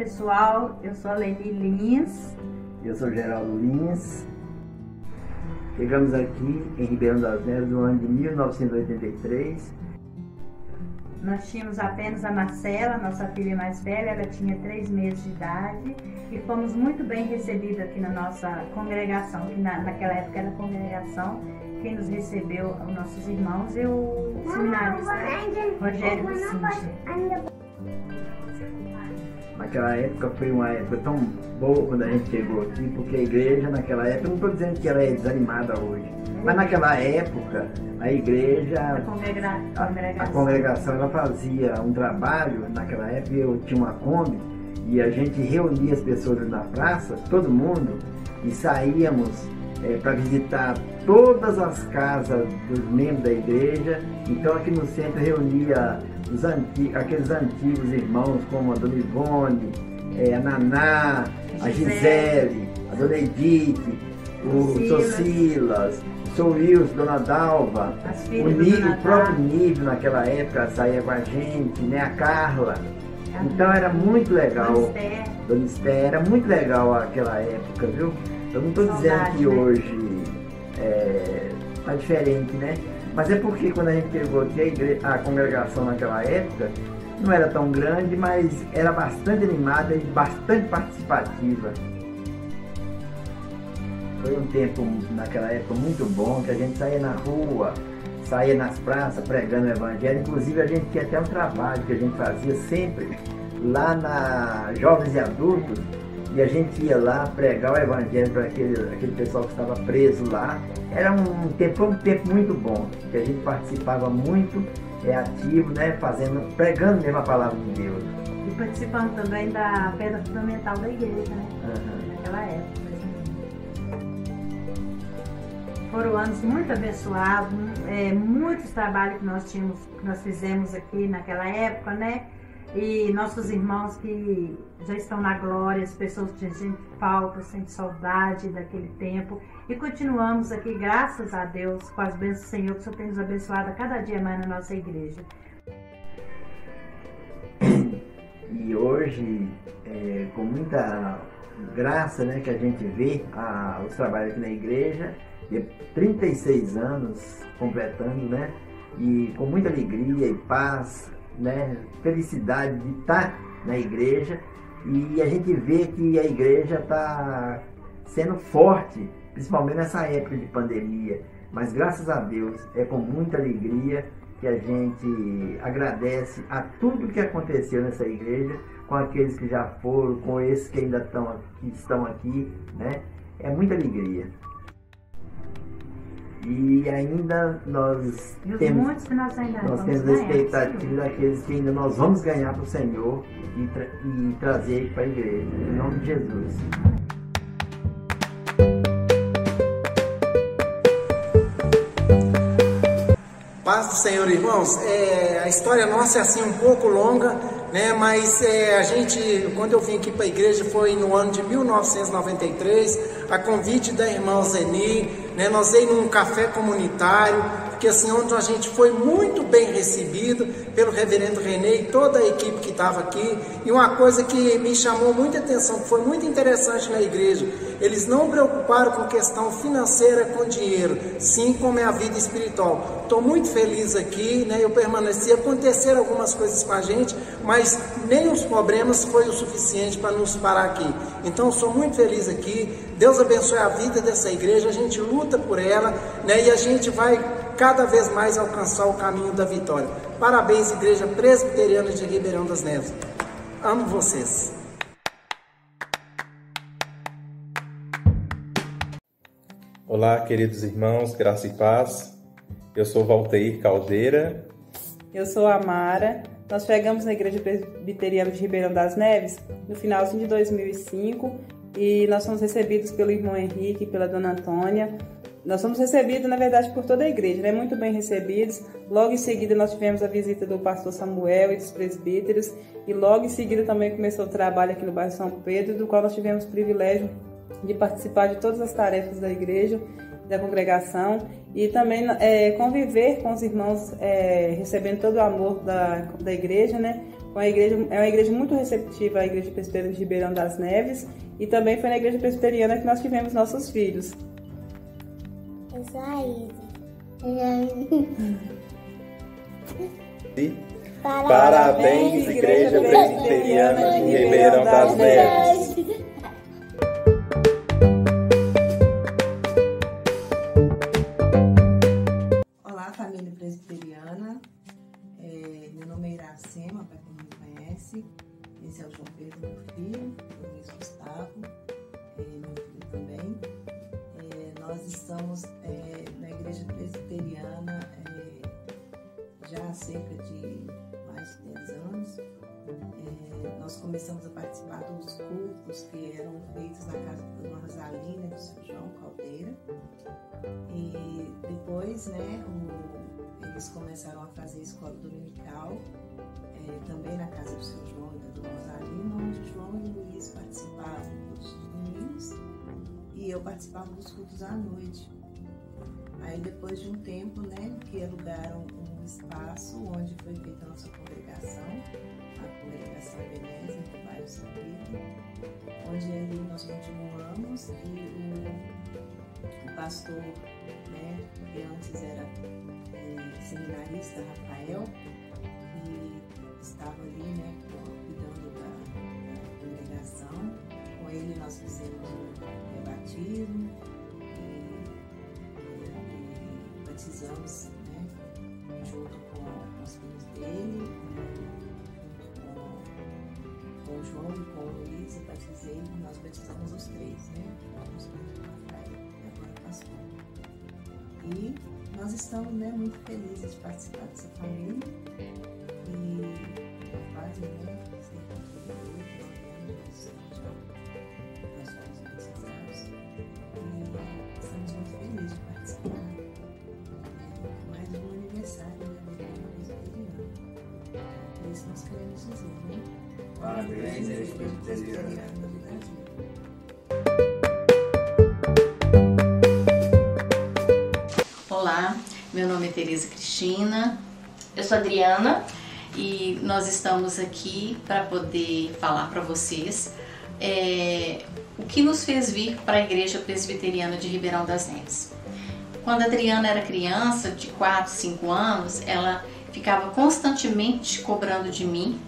pessoal, eu sou a Leni Lins. Eu sou Geraldo Lins. Chegamos aqui em Ribeirão das Neves no ano de 1983. Nós tínhamos apenas a Marcela, nossa filha mais velha, ela tinha 3 meses de idade, e fomos muito bem recebidos aqui na nossa congregação, que naquela época era a congregação. Quem nos recebeu, os nossos irmãos e o seminarista Rogério Vicente. Naquela época foi uma época tão boa quando a gente chegou aqui, porque a igreja naquela época, não estou dizendo que ela é desanimada hoje, mas naquela época a igreja, a congregação ela fazia um trabalho, naquela época eu tinha uma Kombi e a gente reunia as pessoas na praça, todo mundo, e saíamos para visitar todas as casas dos membros da igreja. Então aqui no centro reunia aqueles antigos irmãos como a Dona Ivone, a Naná, a Gisele, a Dona Edith, o Socilas, o Sr. Wilson, Dona Dalva, o próprio Nível naquela época saía com a gente, né? A Carla. Então era muito legal. Dona Esther, era muito legal aquela época, viu? Eu não estou dizendo que hoje está diferente, né? Mas é porque quando a gente chegou aqui, a congregação naquela época não era tão grande, mas era bastante animada e bastante participativa. Foi um tempo, naquela época, muito bom, que a gente saía na rua, saía nas praças pregando o evangelho. Inclusive a gente tinha até um trabalho que a gente fazia sempre lá na Jovens e Adultos, e a gente ia lá pregar o evangelho para aquele pessoal que estava preso lá. Era um tempo muito bom, que a gente participava muito, ativo, né, pregando mesmo a palavra de Deus. E participando também da pedra fundamental da igreja, né? Naquela época. Foram anos muito abençoados, muitos trabalhos que nós fizemos aqui naquela época, né? E nossos irmãos que já estão na glória, as pessoas que a gente falta, sente saudade daquele tempo. E continuamos aqui, graças a Deus, com as bênçãos do Senhor, que o Senhor tem nos abençoado a cada dia mais na nossa igreja. E hoje, com muita graça, né, que a gente vê os trabalhos aqui na igreja, de 36 anos completando, né, e com muita alegria e paz, né, felicidade de estar na igreja, e a gente vê que a igreja está sendo forte, principalmente nessa época de pandemia, mas graças a Deus é com muita alegria que a gente agradece a tudo que aconteceu nessa igreja, com aqueles que já foram, com esses que ainda estão aqui, né? É muita alegria. E ainda nós temos a expectativa daqueles que ainda nós vamos ganhar para o Senhor e trazer para a igreja, em nome de Jesus. Paz do Senhor, irmãos. A história nossa é assim um pouco longa, né? Mas a gente, quando eu vim aqui para a igreja, foi no ano de 1993, a convite da irmã Zeni, né? Nós íamos num café comunitário, que assim, onde a gente foi muito bem recebido pelo reverendo René e toda a equipe que estava aqui. E uma coisa que me chamou muita atenção, que foi muito interessante na igreja, eles não preocuparam com questão financeira, com dinheiro, sim como é a vida espiritual. Estou muito feliz aqui, né? Eu permaneci, aconteceram algumas coisas com a gente, mas nem os problemas foi o suficiente para nos parar aqui. Então sou muito feliz aqui, Deus abençoe a vida dessa igreja, a gente luta por ela, né? E a gente vai cada vez mais alcançar o caminho da vitória. Parabéns, Igreja Presbiteriana de Ribeirão das Neves. Amo vocês. Olá, queridos irmãos, graça e paz. Eu sou Valteir Caldeira. Eu sou a Mara. Nós chegamos na Igreja Presbiteriana de Ribeirão das Neves no finalzinho de 2005 e nós fomos recebidos pelo irmão Henrique e pela dona Antônia. Nós fomos recebidos, na verdade, por toda a igreja, né? Muito bem recebidos. Logo em seguida nós tivemos a visita do pastor Samuel e dos presbíteros, e logo em seguida também começou o trabalho aqui no bairro São Pedro, do qual nós tivemos o privilégio de participar de todas as tarefas da igreja. da congregação e também conviver com os irmãos, recebendo todo o amor da igreja, né? É uma igreja muito receptiva, a Igreja Presbiteriana de Ribeirão das Neves, e também foi na Igreja Presbiteriana que nós tivemos nossos filhos. Eu sou a Isa. Parabéns, Igreja Presbiteriana de Ribeirão das Neves. Olá, família presbiteriana. Meu nome é Iracema, para quem não me conhece. Esse é o João Pedro, meu filho, o Luiz Gustavo, meu filho também. Nós estamos na Igreja Presbiteriana já há cerca de mais de 10 anos. Nós começamos a participar dos cultos que eram feitos na casa da Dona Rosalina e do seu João Caldeira. E depois, eles começaram a fazer escola dominical, também na casa do seu João e da Dona Rosalina, onde o João e o Luiz participavam dos domingos e eu participava dos cultos à noite. Aí depois de um tempo, que alugaram um espaço onde foi feita a nossa congregação, a congregação Veneza, do bairro Sapito, onde ali nós continuamos e o pastor, que antes era seminarista, Rafael, e estava ali, cuidando da congregação. Com ele nós fizemos o batismo e batizamos, junto com os filhos dele, com o João e com o Luiz, eu batizei, nós batizamos os três, os filhos do Rafael e agora o pastor. E nós estamos muito felizes de participar dessa família e quase cerca de 8 anos nós somos batizados e estamos muito felizes de participar de mais um aniversário da Igreja Presbiteriana. É isso que nós queremos dizer, Parabéns, Igreja Presbiteriana do Brasil. Olá, meu nome é Tereza Cristina. Eu sou Adriana e nós estamos aqui para poder falar para vocês o que nos fez vir para a Igreja Presbiteriana de Ribeirão das Neves. Quando a Adriana era criança, de 4, 5 anos, ela ficava constantemente cobrando de mim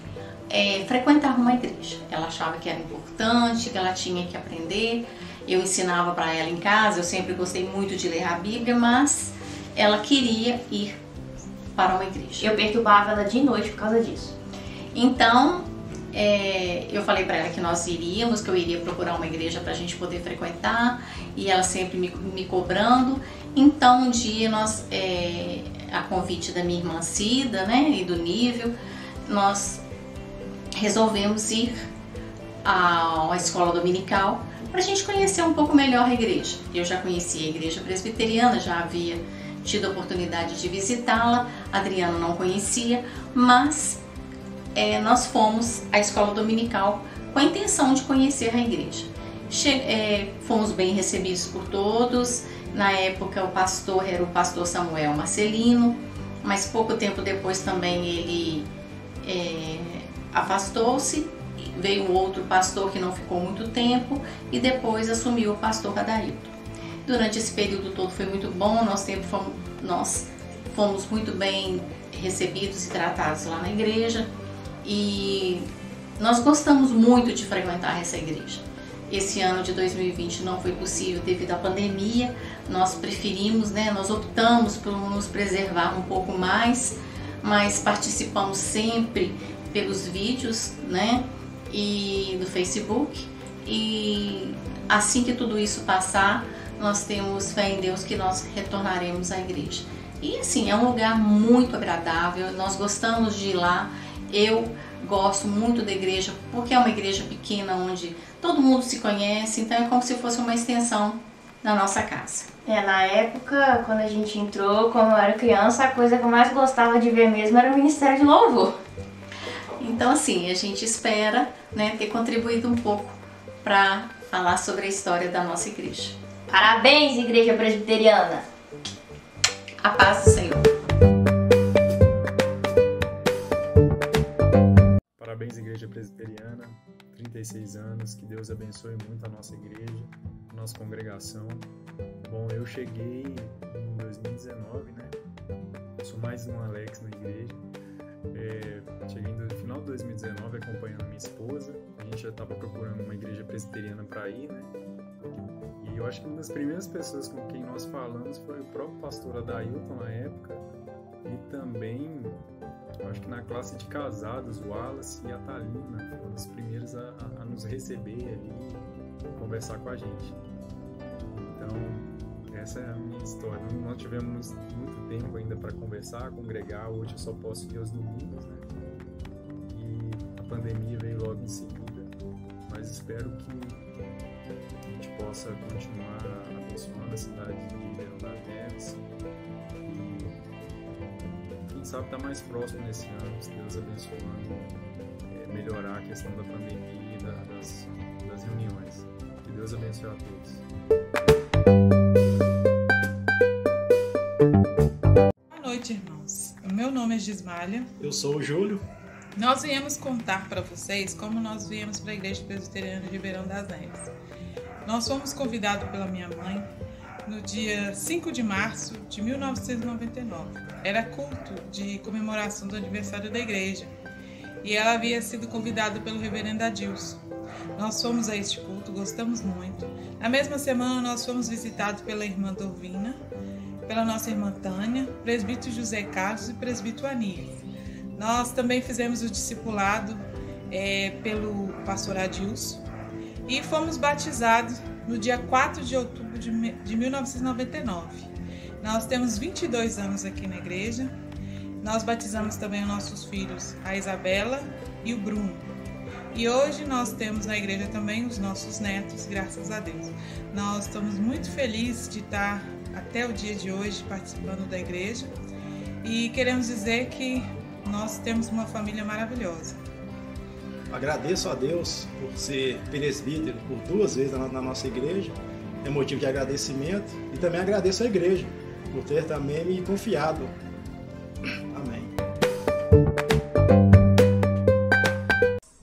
frequentar uma igreja. Ela achava que era importante, que ela tinha que aprender. Eu ensinava para ela em casa, eu sempre gostei muito de ler a Bíblia, mas ela queria ir para uma igreja. Eu perturbava ela de noite por causa disso. Então, eu falei para ela que nós iríamos, que eu iria procurar uma igreja para a gente poder frequentar, e ela sempre me cobrando. Então, um dia nós, a convite da minha irmã Cida, e do Nível, nós resolvemos ir à escola dominical para a gente conhecer um pouco melhor a igreja. Eu já conhecia a Igreja Presbiteriana, já havia tido a oportunidade de visitá-la, a Adriana não conhecia, mas nós fomos à escola dominical com a intenção de conhecer a igreja. Fomos bem recebidos por todos. Na época o pastor era o pastor Samuel Marcelino, mas pouco tempo depois também ele afastou-se, veio outro pastor que não ficou muito tempo e depois assumiu o pastor Adailton. Durante esse período todo foi muito bom, nós fomos muito bem recebidos e tratados lá na igreja e nós gostamos muito de frequentar essa igreja. Esse ano de 2020 não foi possível devido à pandemia, nós preferimos, nós optamos por nos preservar um pouco mais, mas participamos sempre pelos vídeos, e do Facebook, e assim que tudo isso passar, nós temos fé em Deus que nós retornaremos à igreja. E assim, é um lugar muito agradável, nós gostamos de ir lá. Eu gosto muito da igreja porque é uma igreja pequena onde todo mundo se conhece, então é como se fosse uma extensão da nossa casa. Na época, quando a gente entrou, como eu era criança, a coisa que eu mais gostava de ver mesmo era o Ministério de Louvor. Então assim, a gente espera ter contribuído um pouco para falar sobre a história da nossa igreja. Parabéns, Igreja Presbiteriana! A paz do Senhor! Parabéns, Igreja Presbiteriana, 36 anos, que Deus abençoe muito a nossa igreja, a nossa congregação. Bom, eu cheguei em 2019, né? Eu sou mais um Alex na igreja. Cheguei no final de 2019 acompanhando a minha esposa. A gente já estava procurando uma igreja presbiteriana para ir, né? E eu acho que uma das primeiras pessoas com quem nós falamos foi o próprio pastor Adailton na época, e também, eu acho que na classe de casados, o Wallace e a Thalina foram os primeiros a nos receber ali, conversar com a gente. Então, essa é a minha história. Não tivemos muito tempo ainda para conversar, congregar. Hoje eu só posso ir aos domingos, né? E a pandemia veio logo em seguida, mas espero que a gente possa continuar abençoando a cidade de Ribeirão das Neves e quem sabe estar mais próximo nesse ano, se Deus abençoando, melhorar a questão da pandemia e das reuniões. Que Deus abençoe a todos. Boa noite, irmãos. O meu nome é Gismália. Eu sou o Júlio. Nós viemos contar para vocês como nós viemos para a Igreja Presbiteriana de Ribeirão das Neves. Nós fomos convidados pela minha mãe no dia 5 de março de 1999. Era culto de comemoração do aniversário da igreja e ela havia sido convidada pelo reverendo Adilson. Nós fomos a este culto, gostamos muito. Na mesma semana nós fomos visitados pela irmã Dorvina, pela nossa irmã Tânia, presbítero José Carlos e presbítero Anias. Nós também fizemos o discipulado pelo pastor Adilson e fomos batizados no dia 4 de outubro de 1999. Nós temos 22 anos aqui na igreja. Nós batizamos também os nossos filhos, a Isabela e o Bruno. E hoje nós temos na igreja também os nossos netos, graças a Deus. Nós estamos muito felizes de estar até o dia de hoje participando da igreja e queremos dizer que nós temos uma família maravilhosa. Agradeço a Deus por ser presbítero por 2 vezes na nossa igreja, é motivo de agradecimento, e também agradeço à igreja por ter também me confiado. Amém.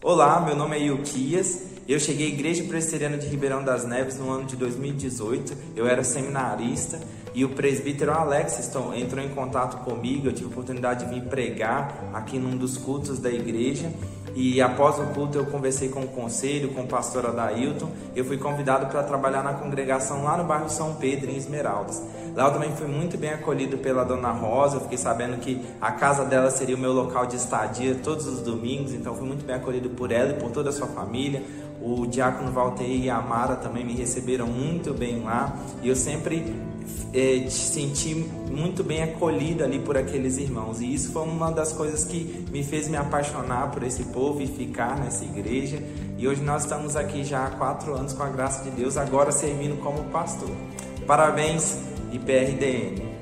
Olá, meu nome é Ilquias. Eu cheguei à Igreja Presbiteriana de Ribeirão das Neves no ano de 2018. Eu era seminarista e o presbítero Alex entrou em contato comigo. Eu tive a oportunidade de vir pregar aqui num dos cultos da igreja. E após o culto eu conversei com o conselho, com o pastor Adailton. Eu fui convidado para trabalhar na congregação lá no bairro São Pedro, em Esmeraldas. Lá eu também fui muito bem acolhido pela dona Rosa. Eu fiquei sabendo que a casa dela seria o meu local de estadia todos os domingos. Então fui muito bem acolhido por ela e por toda a sua família. O diácono Valteir e a Mara também me receberam muito bem lá. E eu sempre senti muito bem acolhido ali por aqueles irmãos. E isso foi uma das coisas que me fez me apaixonar por esse povo e ficar nessa igreja. E hoje nós estamos aqui já há 4 anos com a graça de Deus, agora servindo como pastor. Parabéns, IPRDN!